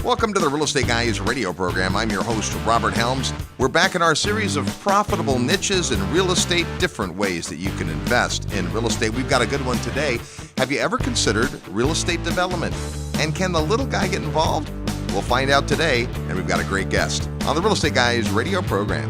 Welcome to the Real Estate Guys radio program. I'm your host, Robert Helms. We're back in our series of profitable niches in real estate, different ways that you can invest in real estate. We've got a good one today. Have you ever considered real estate development? And can the little guy get involved? We'll find out today, and we've got a great guest on the Real Estate Guys radio program.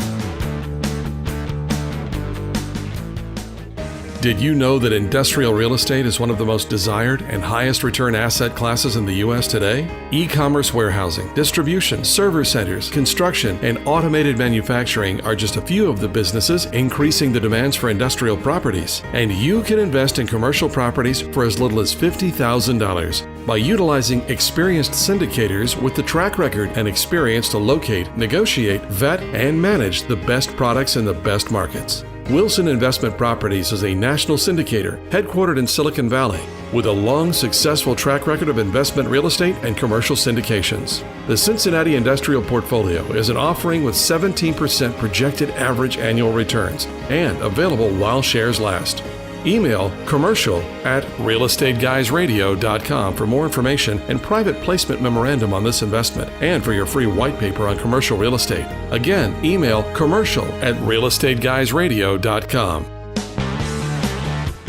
Did you know that industrial real estate is one of the most desired and highest return asset classes in the U.S. today? E-commerce warehousing, distribution, server centers, construction, and automated manufacturing are just a few of the businesses increasing the demands for industrial properties. And you can invest in commercial properties for as little as $50,000 by utilizing experienced syndicators with the track record and experience to locate, negotiate, vet, and manage the best products in the best markets. Wilson Investment Properties is a national syndicator headquartered in Silicon Valley with a long, successful track record of investment real estate and commercial syndications. The Cincinnati Industrial Portfolio is an offering with 17% projected average annual returns and available while shares last. Email commercial@realestateguysradio.com for more information and private placement memorandum on this investment and for your free white paper on commercial real estate. Again, email commercial@realestateguysradio.com.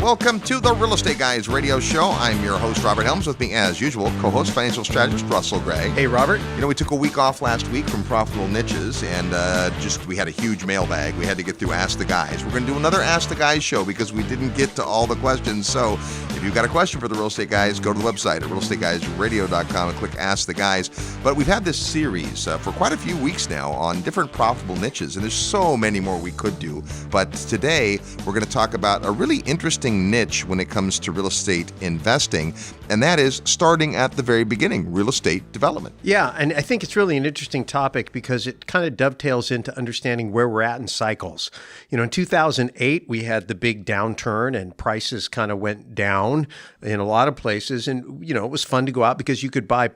Welcome to the Real Estate Guys radio show. I'm your host, Robert Helms. With me, as usual, co-host, financial strategist Russell Gray. Hey, Robert. You know, we took a week off last week from Profitable Niches, and we had a huge mailbag. We had to get through Ask the Guys. We're going to do another Ask the Guys show because we didn't get to all the questions. So if you've got a question for the Real Estate Guys, go to the website at realestateguysradio.com and click Ask the Guys. But we've had this series for quite a few weeks now on different profitable niches, and there's so many more we could do. But today, we're going to talk about a really interesting niche when it comes to real estate investing, and that is starting at the very beginning, real estate development. Yeah, and I think it's really an interesting topic because it kind of dovetails into understanding where we're at in cycles. You know, in 2008, we had the big downturn and prices kind of went down in a lot of places, and, you know, it was fun to go out because you could buy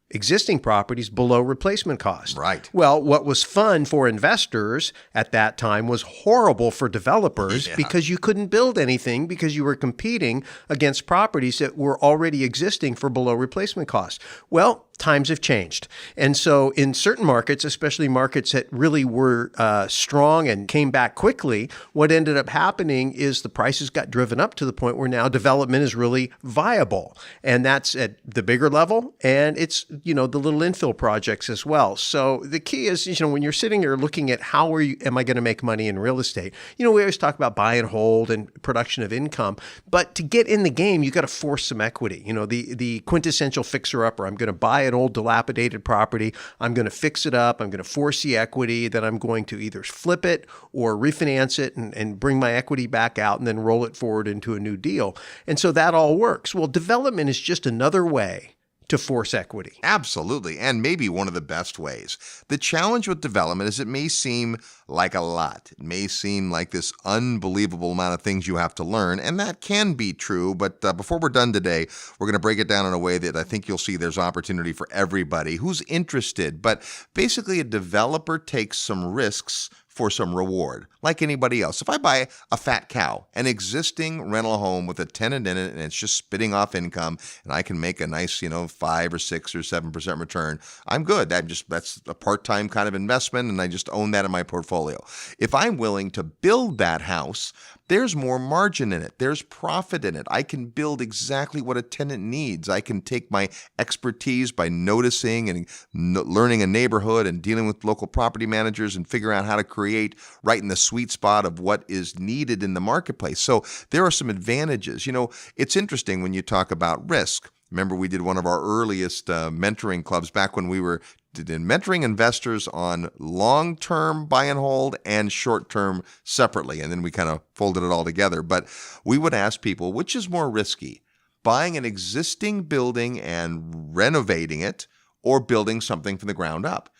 existing properties below replacement cost. Right. Well, what was fun for investors at that time was horrible for developers because you couldn't build anything because you were competing against properties that were already existing for below replacement cost. Well, times have changed. And so in certain markets, especially markets that really were strong and came back quickly, what ended up happening is the prices got driven up to the point where now development is really viable. And that's at the bigger level. And it's, you know, the little infill projects as well. So the key is, you know, when you're sitting here looking at am I going to make money in real estate? You know, we always talk about buy and hold and production of income. But to get in the game, you got to force some equity. You know, the quintessential fixer-upper, I'm going to buy an old dilapidated property. I'm going to fix it up. I'm going to force the equity. Then I'm going to either flip it or refinance it and bring my equity back out and then roll it forward into a new deal. And so that all works. Well, development is just another way to force equity. Absolutely, and maybe one of the best ways. The challenge with development is it may seem like a lot. It may seem like this unbelievable amount of things you have to learn, and that can be true, but before we're done today, we're going to break it down in a way that I think you'll see there's opportunity for everybody who's interested. But basically, a developer takes some risks for some reward, like anybody else. If I buy a fat cow, an existing rental home with a tenant in it, and it's just spitting off income, and I can make a nice, 5 or 6 or 7% return, I'm good. That's a part-time kind of investment, and I just own that in my portfolio. If I'm willing to build that house, there's more margin in it. There's profit in it. I can build exactly what a tenant needs. I can take my expertise by noticing and learning a neighborhood and dealing with local property managers and figure out how to create right in the sweet spot of what is needed in the marketplace. So there are some advantages. You know, it's interesting when you talk about risk. Remember, we did one of our earliest mentoring clubs back when we were mentoring investors on long-term buy and hold and short-term separately. And then we kind of folded it all together. But we would ask people, which is more risky, buying an existing building and renovating it or building something from the ground up?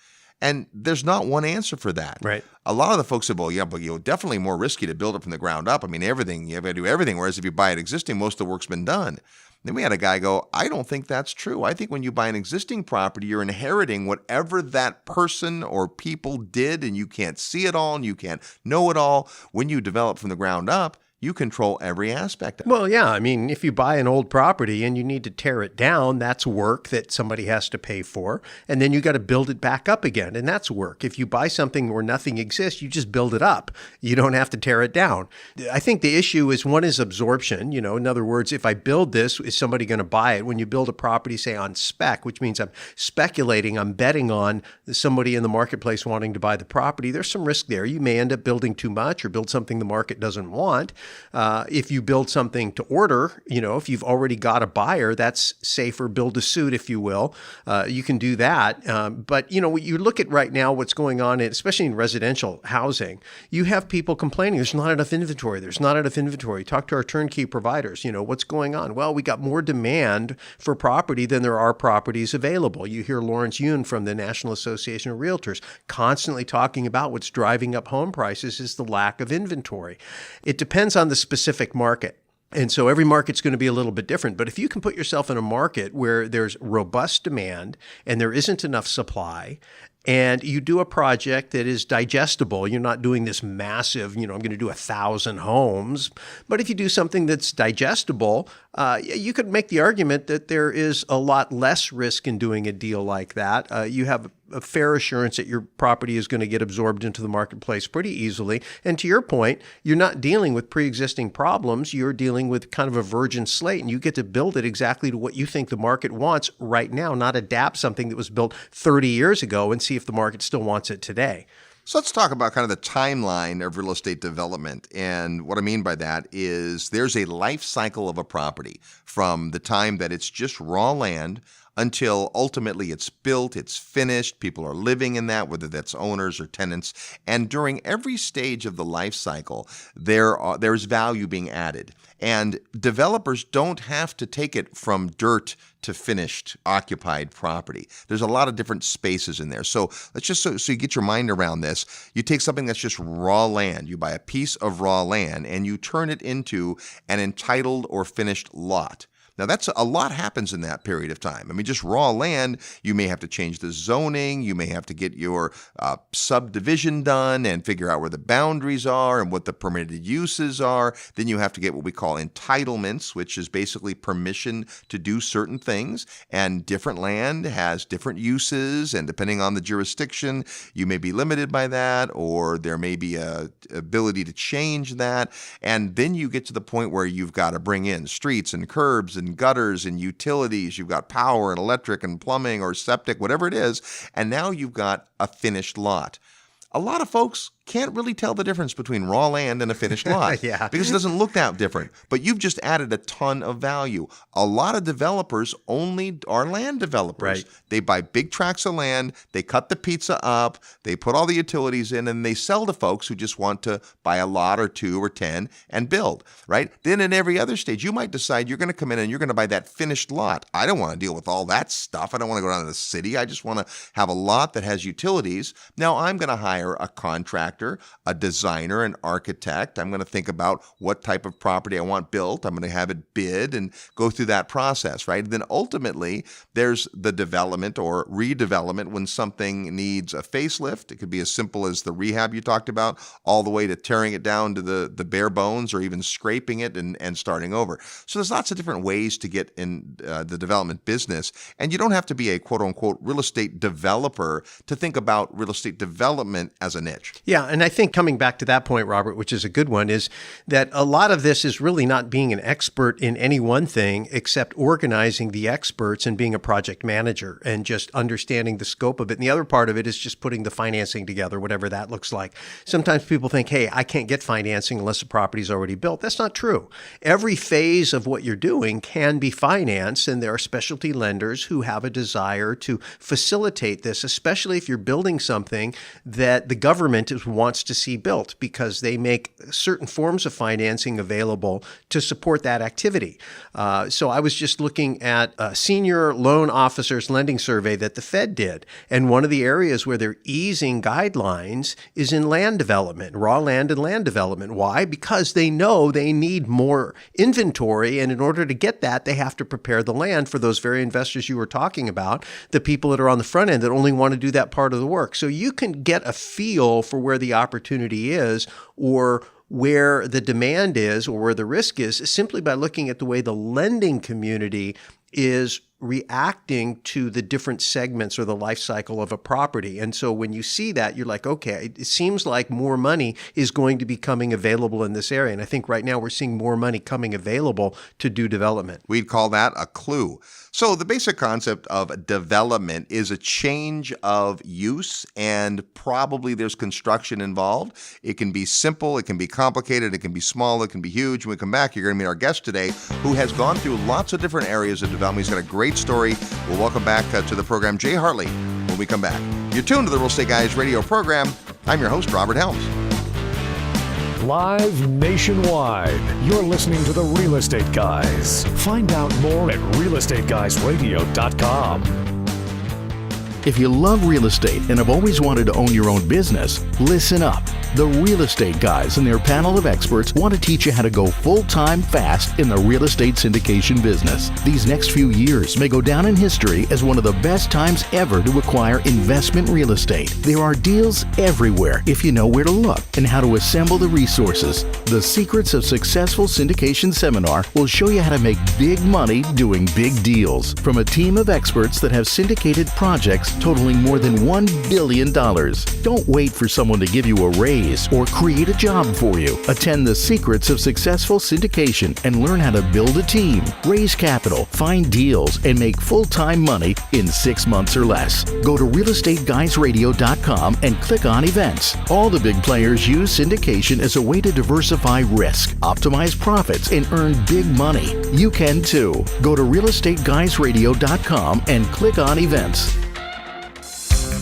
And there's not one answer for that. Right. A lot of the folks say, well, yeah, but definitely more risky to build it from the ground up. I mean, you have to do everything. Whereas if you buy it existing, most of the work's been done. Then we had a guy go, I don't think that's true. I think when you buy an existing property, you're inheriting whatever that person or people did, and you can't see it all and you can't know it all. When you develop from the ground up, you control every aspect of it. Well, yeah. I mean, if you buy an old property and you need to tear it down, that's work that somebody has to pay for. And then you got to build it back up again. And that's work. If you buy something where nothing exists, you just build it up. You don't have to tear it down. I think the issue is one is absorption. In other words, if I build this, is somebody going to buy it? When you build a property, say on spec, which means I'm speculating, I'm betting on somebody in the marketplace wanting to buy the property, there's some risk there. You may end up building too much or build something the market doesn't want. If you build something to order, if you've already got a buyer, that's safer. Build to suit, if you will. You can do that. But you look at right now what's going on, especially in residential housing, you have people complaining there's not enough inventory. There's not enough inventory. Talk to our turnkey providers. What's going on? Well, we got more demand for property than there are properties available. You hear Lawrence Yun from the National Association of Realtors constantly talking about what's driving up home prices is the lack of inventory. It depends on the specific market. And so every market's going to be a little bit different. But if you can put yourself in a market where there's robust demand and there isn't enough supply, and you do a project that is digestible, you're not doing this massive, I'm going to do 1,000 homes. But if you do something that's digestible, you could make the argument that there is a lot less risk in doing a deal like that. You have a fair assurance that your property is going to get absorbed into the marketplace pretty easily. And to your point, you're not dealing with pre-existing problems. You're dealing with kind of a virgin slate, and you get to build it exactly to what you think the market wants right now, not adapt something that was built 30 years ago and see if the market still wants it today. So let's talk about kind of the timeline of real estate development. And what I mean by that is there's a life cycle of a property from the time that it's just raw land until ultimately it's built, it's finished, people are living in that, whether that's owners or tenants. And during every stage of the life cycle, there's value being added. And developers don't have to take it from dirt to finished occupied property. There's a lot of different spaces in there. So let's just so you get your mind around this, you take something that's just raw land, you buy a piece of raw land and you turn it into an entitled or finished lot. Now, that's a lot happens in that period of time. I mean, just raw land, you may have to change the zoning. You may have to get your subdivision done and figure out where the boundaries are and what the permitted uses are. Then you have to get what we call entitlements, which is basically permission to do certain things. And different land has different uses. And depending on the jurisdiction, you may be limited by that, or there may be a ability to change that. And then you get to the point where you've got to bring in streets and curbs and gutters and utilities. You've got power and electric and plumbing or septic, whatever it is. And now you've got a finished lot. A lot of folks can't really tell the difference between raw land and a finished lot Yeah. because it doesn't look that different. But you've just added a ton of value. A lot of developers only are land developers. Right. They buy big tracts of land, they cut the pizza up, they put all the utilities in, and they sell to folks who just want to buy a lot or 2 or 10 and build, right? Then in every other stage, you might decide you're going to come in and you're going to buy that finished lot. I don't want to deal with all that stuff. I don't want to go down to the city. I just want to have a lot that has utilities. Now I'm going to hire a contractor, a designer, an architect. I'm going to think about what type of property I want built. I'm going to have it bid and go through that process, right? And then ultimately, there's the development or redevelopment when something needs a facelift. It could be as simple as the rehab you talked about, all the way to tearing it down to the bare bones or even scraping it and starting over. So there's lots of different ways to get in the development business. And you don't have to be a quote-unquote real estate developer to think about real estate development as a niche. Yeah, and I think coming back to that point, Robert, which is a good one, is that a lot of this is really not being an expert in any one thing except organizing the experts and being a project manager and just understanding the scope of it. And the other part of it is just putting the financing together, whatever that looks like. Sometimes people think, hey, I can't get financing unless the property's already built. That's not true. Every phase of what you're doing can be financed, and there are specialty lenders who have a desire to facilitate this, especially if you're building something that the government wants to see built, because they make certain forms of financing available to support that activity. So I was just looking at a senior loan officers lending survey that the Fed did. And one of the areas where they're easing guidelines is in land development, raw land and land development. Why? Because they know they need more inventory. And in order to get that, they have to prepare the land for those very investors you were talking about, the people that are on the front end that only want to do that part of the work. So you can get a feel for where the opportunity is or where the demand is or where the risk is simply by looking at the way the lending community is reacting to the different segments or the life cycle of a property. And so when you see that, you're like, okay, it seems like more money is going to be coming available in this area. And I think right now we're seeing more money coming available to do development. We'd call that a clue. So the basic concept of development is a change of use, and probably there's construction involved. It can be simple, it can be complicated, it can be small, it can be huge. When we come back, you're going to meet our guest today who has gone through lots of different areas of development. He's got a great story. We'll welcome back to the program Jay Hartley when we come back. You're tuned to the Real Estate Guys radio program. I'm your host, Robert Helms. Live nationwide, you're listening to The Real Estate Guys. Find out more at realestateguysradio.com. If you love real estate and have always wanted to own your own business, listen up. The Real Estate Guys and their panel of experts want to teach you how to go full-time fast in the real estate syndication business. These next few years may go down in history as one of the best times ever to acquire investment real estate. There are deals everywhere if you know where to look and how to assemble the resources. The Secrets of Successful Syndication seminar will show you how to make big money doing big deals from a team of experts that have syndicated projects totaling more than $1 billion. Don't wait for someone to give you a raise or create a job for you. Attend the Secrets of Successful Syndication and learn how to build a team, raise capital, find deals, and make full-time money in 6 months or less. Go to realestateguysradio.com and click on events. All the big players use syndication as a way to diversify risk, optimize profits, and earn big money. You can too. Go to realestateguysradio.com and click on events.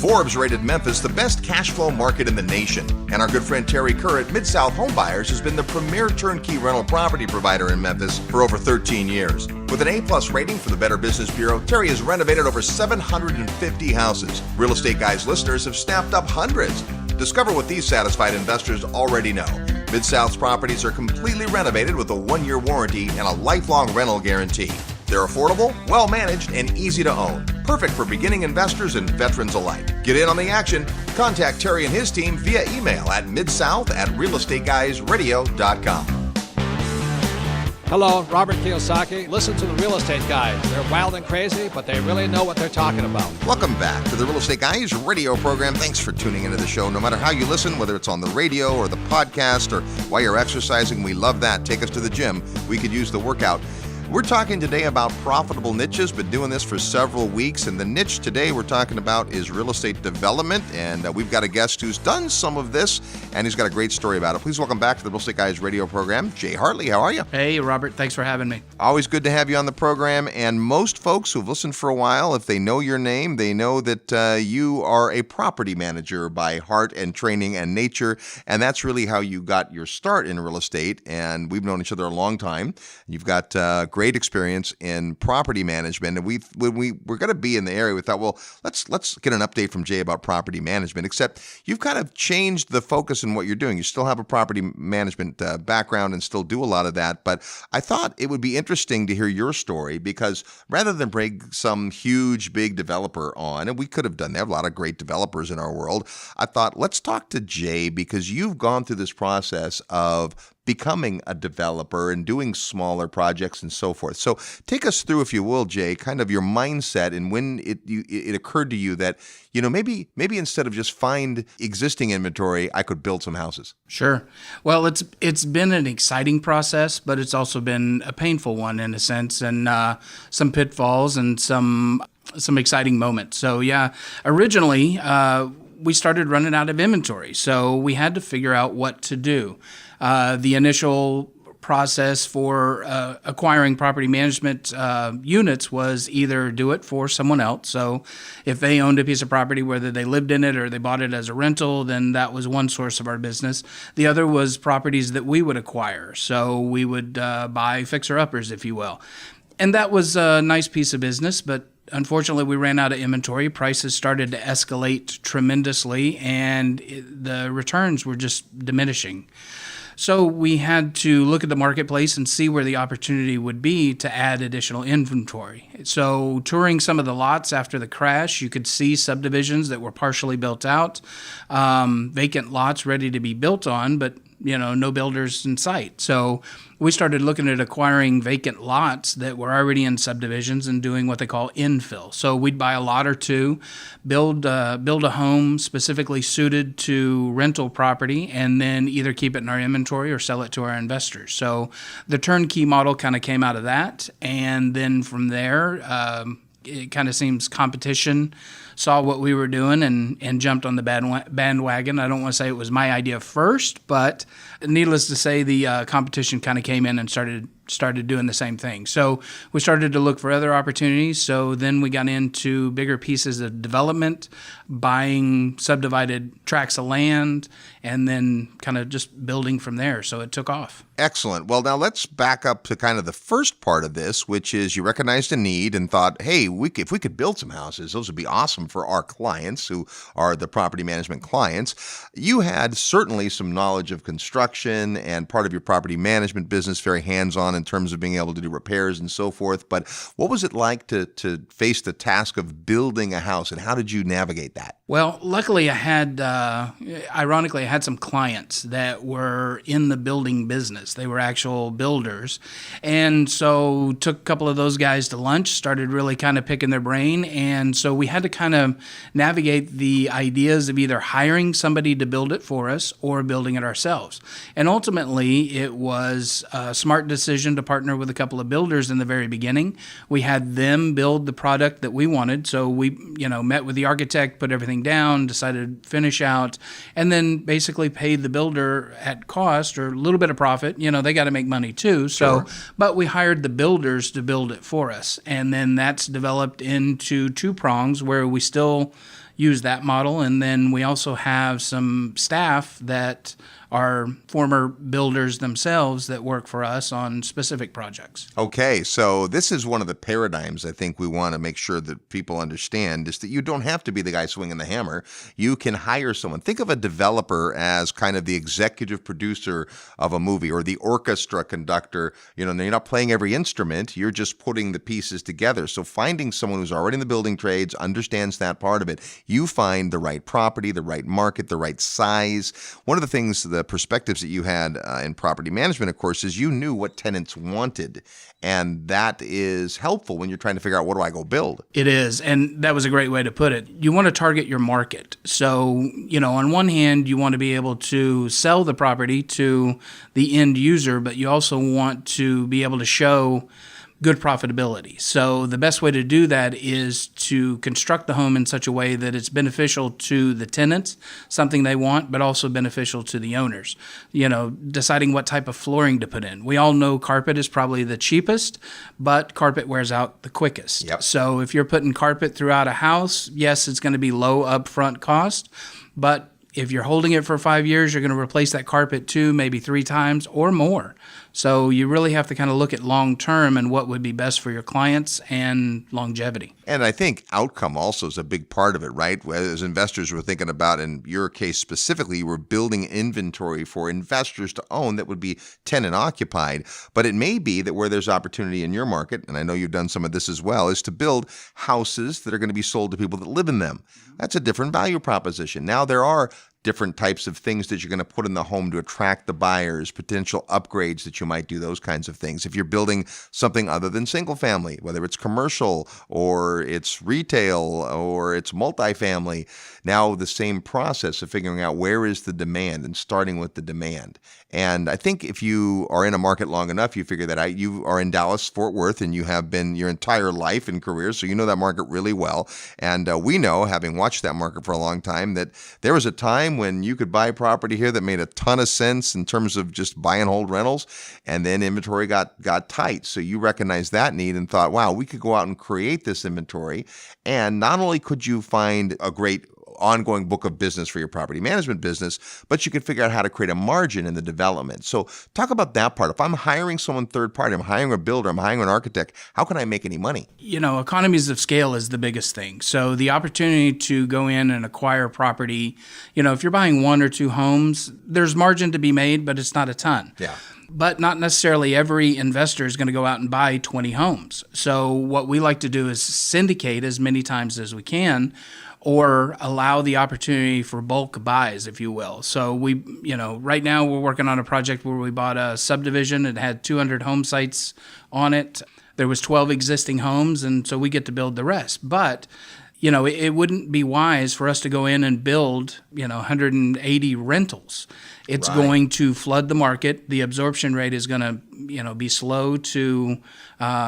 Forbes rated Memphis the best cash flow market in the nation. And our good friend Terry Kerr at Mid-South Home Buyers has been the premier turnkey rental property provider in Memphis for over 13 years. With an A-plus rating from the Better Business Bureau, Terry has renovated over 750 houses. Real Estate Guys listeners have snapped up hundreds. Discover what these satisfied investors already know. Mid-South's properties are completely renovated with a 1-year warranty and a lifelong rental guarantee. They're affordable, well-managed, and easy to own. Perfect for beginning investors and veterans alike. Get in on the action. Contact Terry and his team via email at midsouth@realestateguysradio.com. Hello, Robert Kiyosaki. Listen to the Real Estate Guys. They're wild and crazy, but they really know what they're talking about. Welcome back to the Real Estate Guys radio program. Thanks for tuning into the show. No matter how you listen, whether it's on the radio or the podcast or while you're exercising, we love that. Take us to the gym. We could use the workout. We're talking today about profitable niches. Been doing this for several weeks, and the niche today we're talking about is real estate development, and we've got a guest who's done some of this, and he's got a great story about it. Please welcome back to the Real Estate Guys radio program, Jay Hartley. How are you? Hey, Robert. Thanks for having me. Always good to have you on the program, and most folks who've listened for a while, if they know your name, they know that you are a property manager by heart and training and nature, and that's really how you got your start in real estate, and we've known each other a long time. You've got great experience in property management, and when we were going to be in the area, we thought, well, let's get an update from Jay about property management. Except you've kind of changed the focus in what you're doing. You still have a property management background and still do a lot of that, but I thought it would be interesting to hear your story, because rather than bring some huge big developer on, and we could have done that, a lot of great developers in our world, I thought let's talk to Jay, because you've gone through this process of becoming a developer and doing smaller projects and so forth. So take us through, if you will, Jay, kind of your mindset and when it occurred to you that, maybe instead of just find existing inventory, I could build some houses. Sure. Well, it's been an exciting process, but it's also been a painful one in a sense, and some pitfalls and some exciting moments. So yeah, originally we started running out of inventory, so we had to figure out what to do. The initial process for acquiring property management units was either do it for someone else. So if they owned a piece of property, whether they lived in it or they bought it as a rental, then that was one source of our business. The other was properties that we would acquire. So we would buy fixer-uppers, if you will. And that was a nice piece of business, but unfortunately, we ran out of inventory. Prices started to escalate tremendously, and the returns were just diminishing. So we had to look at the marketplace and see where the opportunity would be to add additional inventory. So touring some of the lots after the crash, you could see subdivisions that were partially built out, vacant lots ready to be built on, but no builders in sight. So we started looking at acquiring vacant lots that were already in subdivisions and doing what they call infill. So we'd buy a lot or two, build a home specifically suited to rental property, and then either keep it in our inventory or sell it to our investors. So the turnkey model kind of came out of that, and then from there, it kind of seems competition saw what we were doing and jumped on the bandwagon. I don't want to say it was my idea first, but needless to say, the competition kind of came in and started doing the same thing. So we started to look for other opportunities. So then we got into bigger pieces of development, buying subdivided tracts of land, and then kind of just building from there. So it took off. Excellent. Well, now let's back up to kind of the first part of this, which is you recognized a need and thought, hey, if we could build some houses, those would be awesome for our clients who are the property management clients. You had certainly some knowledge of construction and part of your property management business, very hands-on in terms of being able to do repairs and so forth. But what was it like to face the task of building a house, and how did you navigate that? Well, luckily ironically, I had some clients that were in the building business. They were actual builders. And so took a couple of those guys to lunch, started really kind of picking their brain. And so we had to kind of navigate the ideas of either hiring somebody to build it for us or building it ourselves. And ultimately, it was a smart decision to partner with a couple of builders in the very beginning. We had them build the product that we wanted. So we, met with the architect, put everything down, decided to finish out, and then basically paid the builder at cost or a little bit of profit. They got to make money too. So, sure. But we hired the builders to build it for us. And then that's developed into two prongs where we still use that model. And then we also have some staff that are former builders themselves that work for us on specific projects. Okay, so this is one of the paradigms I think we want to make sure that people understand, is that you don't have to be the guy swinging the hammer. You can hire someone. Think of a developer as kind of the executive producer of a movie, or the orchestra conductor. You're not playing every instrument, you're just putting the pieces together. So finding someone who's already in the building trades, understands that part of it, you find the right property, the right market, the right size. One of the things, the perspectives that you had in property management, of course, is you knew what tenants wanted. And that is helpful when you're trying to figure out, what do I go build? It is. And that was a great way to put it. You want to target your market. So, on one hand, you want to be able to sell the property to the end user, but you also want to be able to show good profitability. So the best way to do that is to construct the home in such a way that it's beneficial to the tenants, something they want, but also beneficial to the owners. Deciding what type of flooring to put in. We all know carpet is probably the cheapest, but carpet wears out the quickest. Yep. So if you're putting carpet throughout a house, yes, it's going to be low upfront cost, but if you're holding it for 5 years, you're going to replace that carpet 2, maybe 3 times or more. So you really have to kind of look at long term and what would be best for your clients and longevity. And I think outcome also is a big part of it, right? As investors were thinking about, in your case specifically, you were building inventory for investors to own that would be tenant occupied. But it may be that where there's opportunity in your market, and I know you've done some of this as well, is to build houses that are going to be sold to people that live in them. That's a different value proposition. Now there are different types of things that you're going to put in the home to attract the buyers, potential upgrades that you might do, those kinds of things. If you're building something other than single family, whether it's commercial or it's retail or it's multifamily, now the same process of figuring out where is the demand and starting with the demand. And I think if you are in a market long enough, you figure that out. You are in Dallas, Fort Worth, and you have been your entire life and career, so you know that market really well. And we know, having watched that market for a long time, that there was a time when you could buy property here that made a ton of sense in terms of just buy and hold rentals, and then inventory got tight. So you recognized that need and thought, wow, we could go out and create this inventory. And not only could you find a great ongoing book of business for your property management business, but you could figure out how to create a margin in the development. So talk about that part. If I'm hiring someone third party, I'm hiring a builder, I'm hiring an architect, how can I make any money? Economies of scale is the biggest thing. So the opportunity to go in and acquire property, if you're buying 1 or 2 homes, there's margin to be made, but it's not a ton. Yeah. but not necessarily every investor is going to go out and buy 20 homes. So what we like to do is syndicate as many times as we can, or allow the opportunity for bulk buys, if you will. So we, right now we're working on a project where we bought a subdivision. It had 200 home sites on it. There was 12 existing homes, and so we get to build the rest. But it wouldn't be wise for us to go in and build, 180 rentals. It's going to flood the market. The absorption rate is going to, be slow to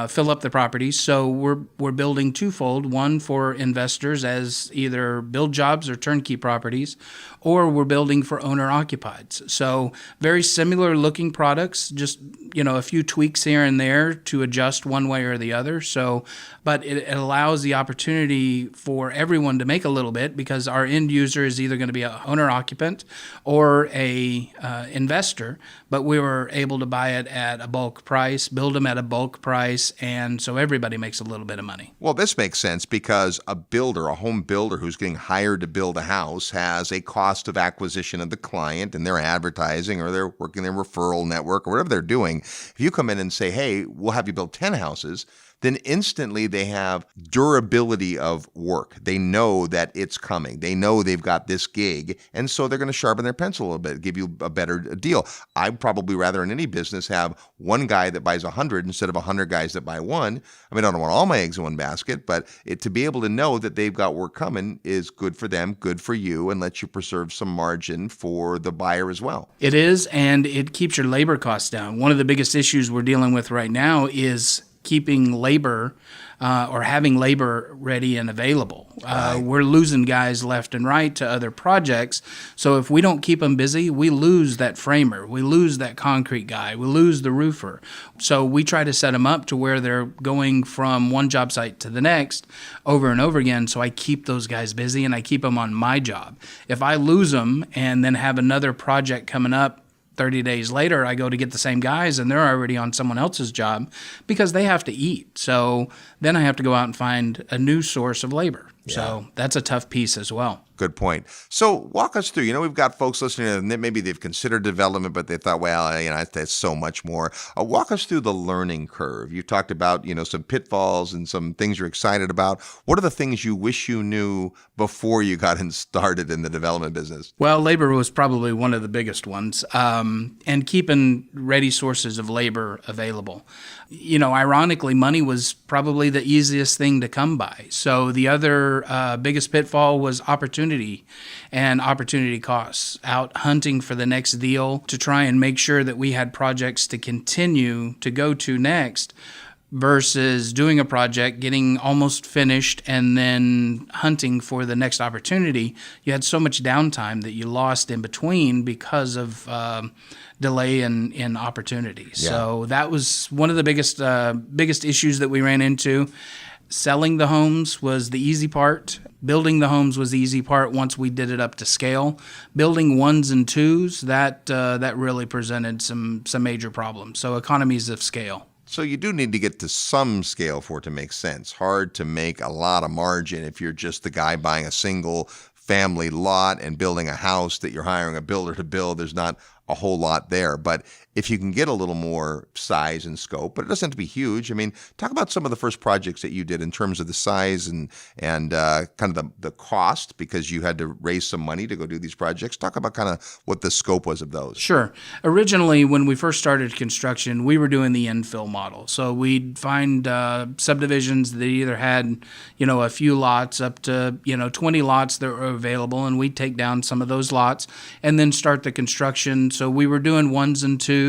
fill up the properties. So we're building twofold: one for investors as either build jobs or turnkey properties, or we're building for owner occupieds. So very similar looking products, just a few tweaks here and there to adjust one way or the other. So, but it allows the opportunity for everyone to make a little bit, because our end user is either going to be an owner occupant or a investor. But we were able to buy it at a bulk price, build them at a bulk price, and so everybody makes a little bit of money. Well, this makes sense because a builder, a home builder who's getting hired to build a house, has a cost of acquisition of the client, and they're advertising or they're working their referral network or whatever they're doing. If you come in and say, hey, we'll have you build 10 houses, then instantly they have durability of work. They know that it's coming. They know they've got this gig, and so they're going to sharpen their pencil a little bit, give you a better deal. I'd probably rather in any business have one guy that buys 100 instead of 100 guys that buy one. I mean, I don't want all my eggs in one basket, but to be able to know that they've got work coming is good for them, good for you, and lets you preserve some margin for the buyer as well. It is, and it keeps your labor costs down. One of the biggest issues we're dealing with right now is keeping labor or having labor ready and available. We're losing guys left and right to other projects. So if we don't keep them busy, we lose that framer, we lose that concrete guy, we lose the roofer. So we try to set them up to where they're going from one job site to the next over and over again. So I keep those guys busy and I keep them on my job. If I lose them and then have another project coming up 30 days later, I go to get the same guys and they're already on someone else's job because they have to eat. So then I have to go out and find a new source of labor. Yeah. So that's a tough piece as well. Good point. So walk us through, we've got folks listening and maybe they've considered development, but they thought, well, that's so much more. Walk us through the learning curve. You talked about, some pitfalls and some things you're excited about. What are the things you wish you knew before you got started in the development business? Well, labor was probably one of the biggest ones, and keeping ready sources of labor available. Ironically, money was probably the easiest thing to come by. So the other biggest pitfall was opportunity and opportunity costs, out hunting for the next deal to try and make sure that we had projects to continue to go to next, versus doing a project, getting almost finished, and then hunting for the next opportunity. You had so much downtime that you lost in between because of delay in opportunities. Yeah. So that was one of the biggest issues that we ran into. Selling the homes was the easy part. Building the homes was the easy part once we did it up to scale. Building ones and twos, that really presented some major problems. So economies of scale. So you do need to get to some scale for it to make sense. Hard to make a lot of margin if you're just the guy buying a single family lot and building a house that you're hiring a builder to build. There's not a whole lot there. But if you can get a little more size and scope, but it doesn't have to be huge. I mean, talk about some of the first projects that you did in terms of the size and kind of the cost, because you had to raise some money to go do these projects. Talk about kind of what the scope was of those. Sure. Originally, when we first started construction, we were doing the infill model. So we'd find subdivisions that either had, a few lots up to, 20 lots that were available, and we'd take down some of those lots and then start the construction. So we were doing ones and twos.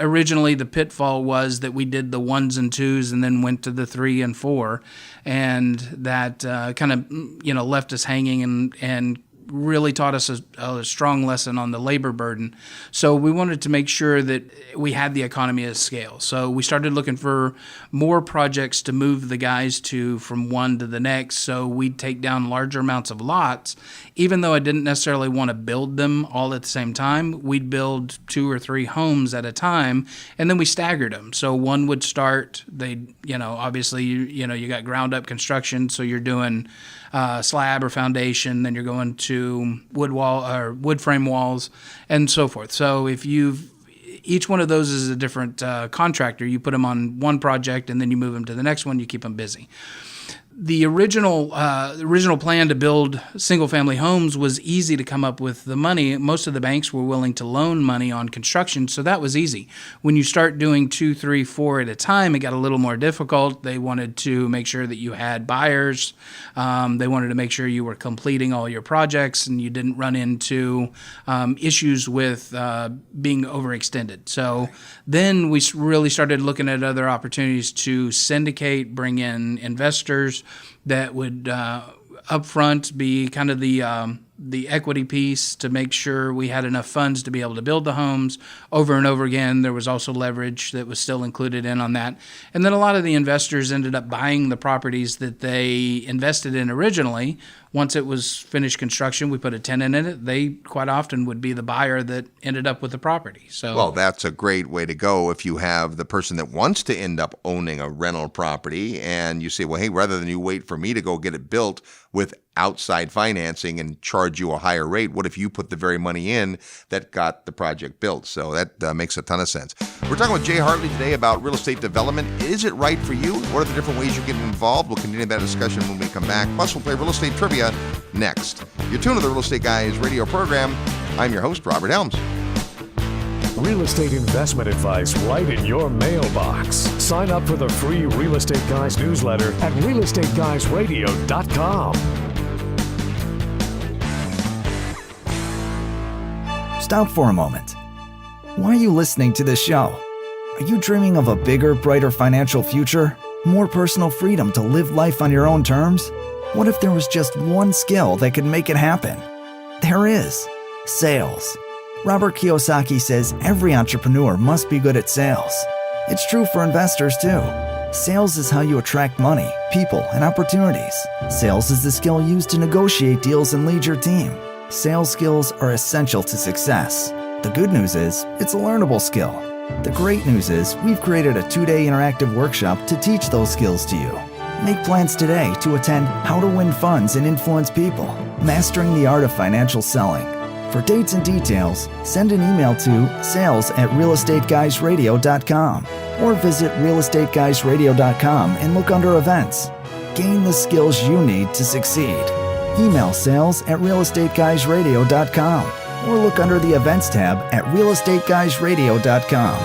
Originally, the pitfall was that we did the ones and twos and then went to the 3 and 4, and that kind of left us hanging and really taught us a strong lesson on the labor burden. So we wanted to make sure that we had the economy of scale. So we started looking for more projects to move the guys to from one to the next. So we'd take down larger amounts of lots. Even though I didn't necessarily want to build them all at the same time, we'd build 2 or 3 homes at a time, and then we staggered them. So one would start, obviously, you got ground up construction, so you're doing slab or foundation, then you're going to wood wall or wood frame walls and so forth. So if you've each one of those is a different contractor. You put them on one project and then you move them to the next one. You keep them busy. The original plan to build single-family homes was easy to come up with the money. Most of the banks were willing to loan money on construction, so that was easy. When you start doing 2, 3, 4 at a time, it got a little more difficult. They wanted to make sure that you had buyers. They wanted to make sure you were completing all your projects and you didn't run into issues with being overextended. So then we really started looking at other opportunities to syndicate, bring in investors that would upfront be kind of the equity piece to make sure we had enough funds to be able to build the homes over and over again. There was also leverage that was still included in on that. And then a lot of the investors ended up buying the properties that they invested in originally. Once it was finished construction, we put a tenant in it. They quite often would be the buyer that ended up with the property. So, well, that's a great way to go if you have the person that wants to end up owning a rental property and you say, well, hey, rather than you wait for me to go get it built with outside financing and charge you a higher rate, what if you put the very money in that got the project built? So that makes a ton of sense. We're talking with Jay Hartley today about real estate development. Is it right for you? What are the different ways you're getting involved? We'll continue that discussion when we come back. Plus, we'll play real estate trivia next. You're tuned to the Real Estate Guys radio program. I'm your host, Robert Helms. Real estate investment advice right in your mailbox. Sign up for the free Real Estate Guys newsletter at realestateguysradio.com. Stop for a moment. Why are you listening to this show? Are you dreaming of a bigger, brighter financial future? More personal freedom to live life on your own terms? What if there was just one skill that could make it happen? There is. Sales. Robert Kiyosaki says every entrepreneur must be good at sales. It's true for investors too. Sales is how you attract money, people, and opportunities. Sales is the skill used to negotiate deals and lead your team. Sales skills are essential to success. The good news is, it's a learnable skill. The great news is, we've created a 2-day interactive workshop to teach those skills to you. Make plans today to attend How to Win Funds and Influence People, Mastering the Art of Financial Selling. For dates and details, send an email to sales@realestateguysradio.com or visit realestateguysradio.com and look under events. Gain the skills you need to succeed. Email sales@realestateguysradio.com or look under the events tab at realestateguysradio.com.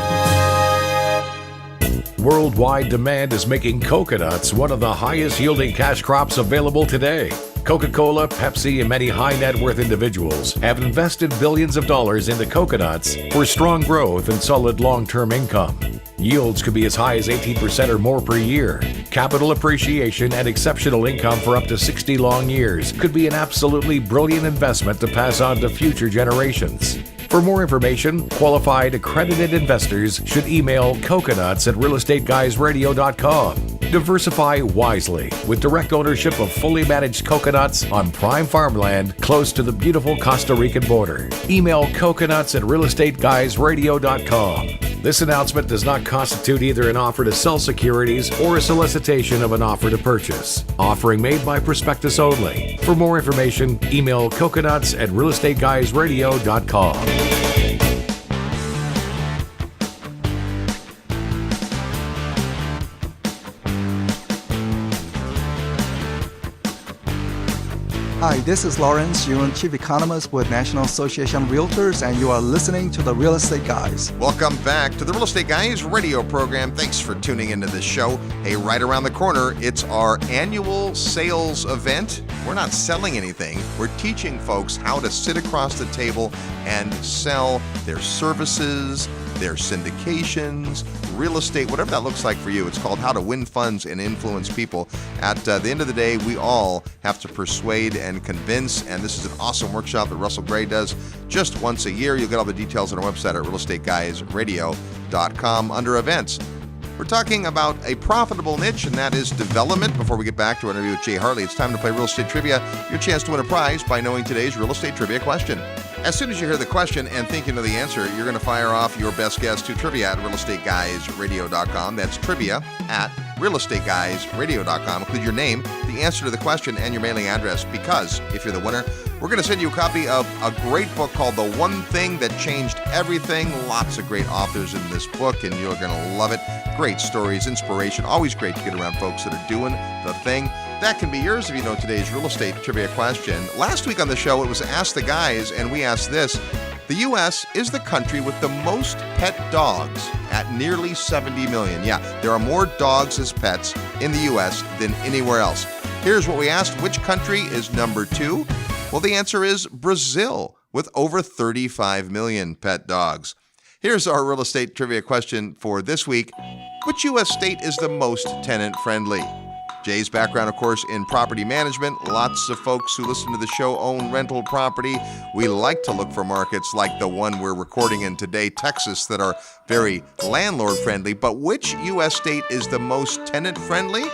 Worldwide demand is making coconuts one of the highest yielding cash crops available today. Coca-Cola, Pepsi, and many high-net-worth individuals have invested billions of dollars into coconuts for strong growth and solid long-term income. Yields could be as high as 18% or more per year. Capital appreciation and exceptional income for up to 60 long years could be an absolutely brilliant investment to pass on to future generations. For more information, qualified accredited investors should email coconuts@realestateguysradio.com. Diversify wisely with direct ownership of fully managed coconuts on prime farmland close to the beautiful Costa Rican border. Email coconuts@realestateguysradio.com. This announcement does not constitute either an offer to sell securities or a solicitation of an offer to purchase. Offering made by prospectus only. For more information, email coconuts@realestateguysradio.com. Hi, this is Lawrence Yun, Chief Economist with National Association of Realtors, and you are listening to the Real Estate Guys. Welcome back to the Real Estate Guys radio program. Thanks for tuning into this show. Hey, right around the corner, it's our annual sales event. We're not selling anything. We're teaching folks how to sit across the table and sell their services, their syndications, real estate, whatever that looks like for you. It's called How to Win Funds and Influence People. At the end of the day, we all have to persuade and convince, and this is an awesome workshop that Russell Gray does just once a year. You'll get all the details on our website at realestateguysradio.com under events. We're talking about a profitable niche, and that is development. Before we get back to our interview with Jay Hartley, it's time to play Real Estate Trivia. Your chance to win a prize by knowing today's Real Estate Trivia question. As soon as you hear the question and think you know the answer, you're going to fire off your best guess to trivia at realestateguysradio.com. That's trivia at realestateguysradio.com. Include your name, the answer to the question, and your mailing address, because if you're the winner, we're We're going to send you a copy of a great book called The One Thing That Changed Everything. Lots of great authors in this book, and you're going to love it. Great stories, inspiration. Always great to get around folks that are doing the thing. That can be yours if you know today's real estate trivia question. Last week on the show, it was Ask the Guys, and we asked this. The U.S. is the country with the most pet dogs at nearly 70 million. Yeah, there are more dogs as pets in the U.S. than anywhere else. Here's what we asked. Which country is number 2? Well, the answer is Brazil, with over 35 million pet dogs. Here's our real estate trivia question for this week. Which U.S. state is the most tenant-friendly? Jay's background, of course, in property management. Lots of folks who listen to the show own rental property. We like to look for markets like the one we're recording in today, Texas, that are very landlord-friendly. But which U.S. state is the most tenant-friendly?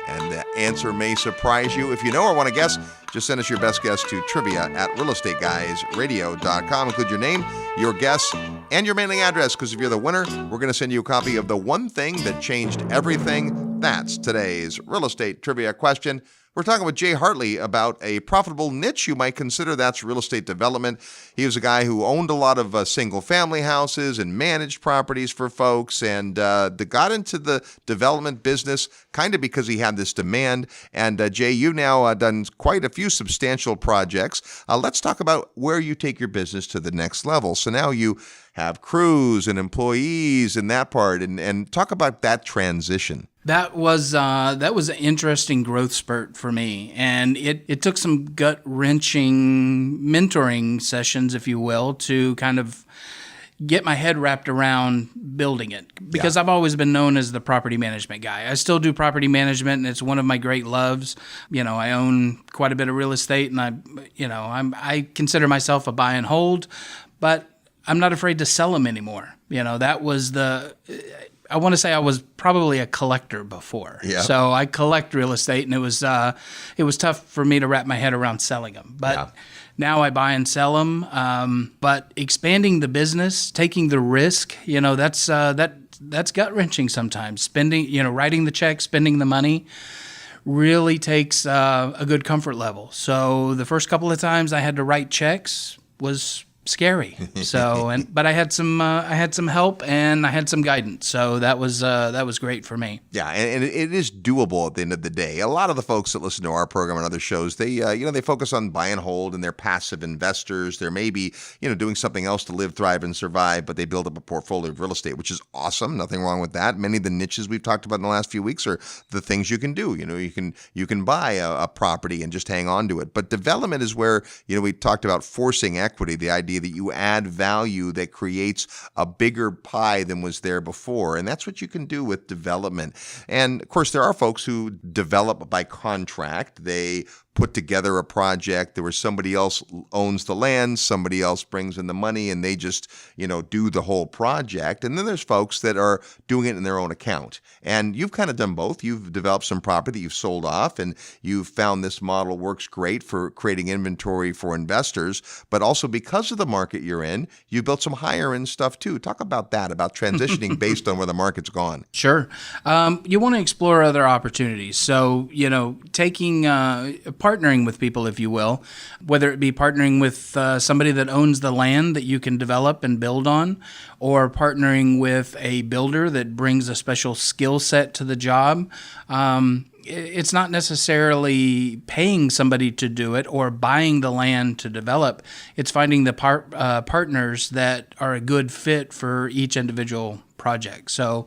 And the answer may surprise you. If you know or want to guess, just send us your best guess to trivia@realestateguysradio.com. Include your name, your guess, and your mailing address, because if you're the winner, we're going to send you a copy of The One Thing That Changed Everything. That's today's real estate trivia question. We're talking with Jay Hartley about a profitable niche you might consider. That's real estate development. He was a guy who owned a lot of single-family houses and managed properties for folks, and got into the development business kind of because he had this demand. And Jay, you've now done quite a few substantial projects. Let's talk about where you take your business to the next level. So now you have crews and employees and that part, and talk about that transition. That was an interesting growth spurt for me, and it took some gut-wrenching mentoring sessions, if you will, to kind of get my head wrapped around building it, because I've always been known as the property management guy. I still do property management, and it's one of my great loves. You know, I own quite a bit of real estate, and I consider myself a buy and hold, but I'm not afraid to sell them anymore. You know, that was I want to say I was probably a collector before. Yeah. So I collect real estate, and it was tough for me to wrap my head around selling them. But now I buy and sell them. But expanding the business, taking the risk, that's gut wrenching sometimes. Writing the check, spending the money really takes a good comfort level. So the first couple of times I had to write checks was scary. But I had some help, and I had some guidance. So that was great for me. Yeah, and it is doable at the end of the day. A lot of the folks that listen to our program and other shows, they focus on buy and hold, and they're passive investors. They're maybe doing something else to live, thrive, and survive, but they build up a portfolio of real estate, which is awesome. Nothing wrong with that. Many of the niches we've talked about in the last few weeks are the things you can do. You can buy a property and just hang on to it. But development is where we talked about forcing equity, the idea that you add value that creates a bigger pie than was there before. And that's what you can do with development. And of course, there are folks who develop by contract. They put together a project where somebody else owns the land, somebody else brings in the money, and they just, do the whole project. And then there's folks that are doing it in their own account. And you've kind of done both. You've developed some property that you've sold off, and you've found this model works great for creating inventory for investors. But also because of the market you're in, you built some higher end stuff too. Talk about that, about transitioning based on where the market's gone. Sure. You want to explore other opportunities. So, partnering with people, if you will, whether it be partnering with somebody that owns the land that you can develop and build on, or partnering with a builder that brings a special skill set to the job. It's not necessarily paying somebody to do it or buying the land to develop. It's finding the partners that are a good fit for each individual project. So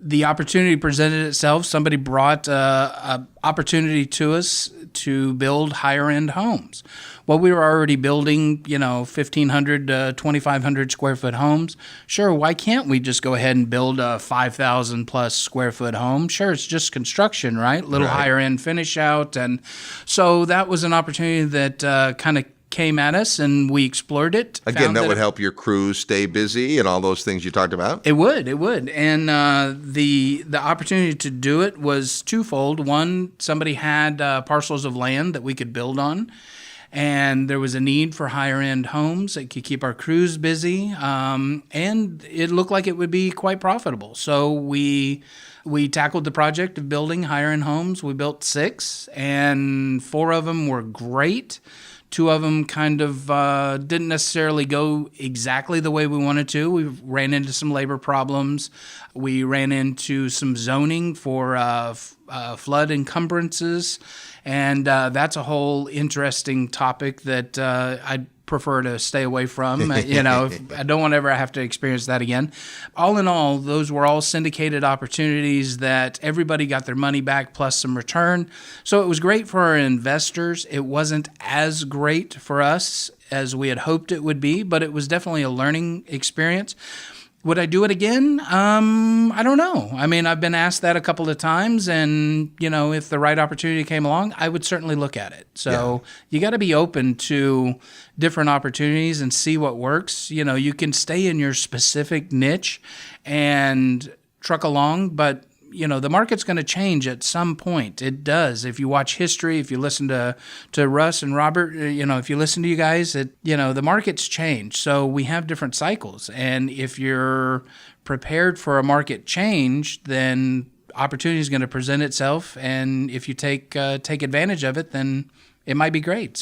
the opportunity presented itself. Somebody brought an opportunity to us to build higher end homes. Well, we were already building, 1,500 to 2,500 square foot homes. Sure, why can't we just go ahead and build a 5,000 plus square foot home? Sure, it's just construction, right? A little higher end finish out. And so that was an opportunity that kind of came at us, and we explored it. Again, that would help your crews stay busy and all those things you talked about? It would. And the opportunity to do it was twofold. One, somebody had parcels of land that we could build on, and there was a need for higher-end homes that could keep our crews busy, and it looked like it would be quite profitable. So we tackled the project of building higher-end homes. We built 6, and 4 of them were great. Two of them kind of didn't necessarily go exactly the way we wanted to. We ran into some labor problems. We ran into some zoning for flood encumbrances. And that's a whole interesting topic that I'd prefer to stay away from. I don't want to ever have to experience that again. All in all, those were all syndicated opportunities that everybody got their money back plus some return. So it was great for our investors. It wasn't as great for us as we had hoped it would be, but it was definitely a learning experience. Would I do it again? I don't know. I mean, I've been asked that a couple of times, and, if the right opportunity came along, I would certainly look at it. So you got to be open to different opportunities and see what works. You can stay in your specific niche and truck along, but the market's going to change at some point. It does. If you watch history, if you listen to Russ and Robert, if you listen to you guys, the market's changed. So we have different cycles. And if you're prepared for a market change, then opportunity is going to present itself. And if you take advantage of it, then it might be great.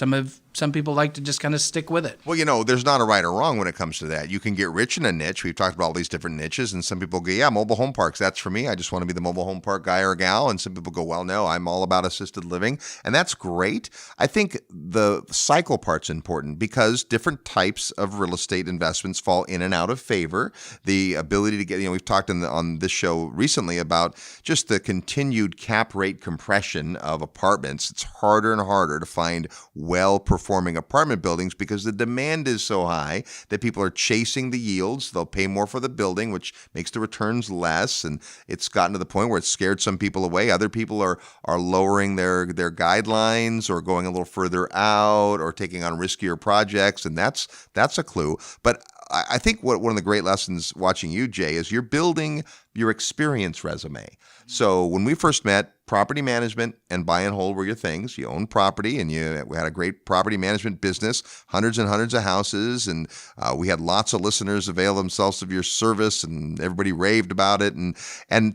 Some people like to just kind of stick with it. Well, there's not a right or wrong when it comes to that. You can get rich in a niche. We've talked about all these different niches, and some people go, yeah, mobile home parks, that's for me. I just want to be the mobile home park guy or gal. And some people go, well, no, I'm all about assisted living. And that's great. I think the cycle part's important because different types of real estate investments fall in and out of favor. The ability to get, we've talked on this show recently about just the continued cap rate compression of apartments. It's harder and harder to find well-performing apartment buildings because the demand is so high that people are chasing the yields. They'll pay more for the building, which makes the returns less. And it's gotten to the point where it's scared some people away. Other people are lowering their guidelines or going a little further out or taking on riskier projects. And that's a clue. But I think one of the great lessons watching you, Jay, is you're building your experience resume. So when we first met, property management and buy and hold were your things. You owned property, and we had a great property management business, hundreds and hundreds of houses, and we had lots of listeners avail themselves of your service, and everybody raved about it. And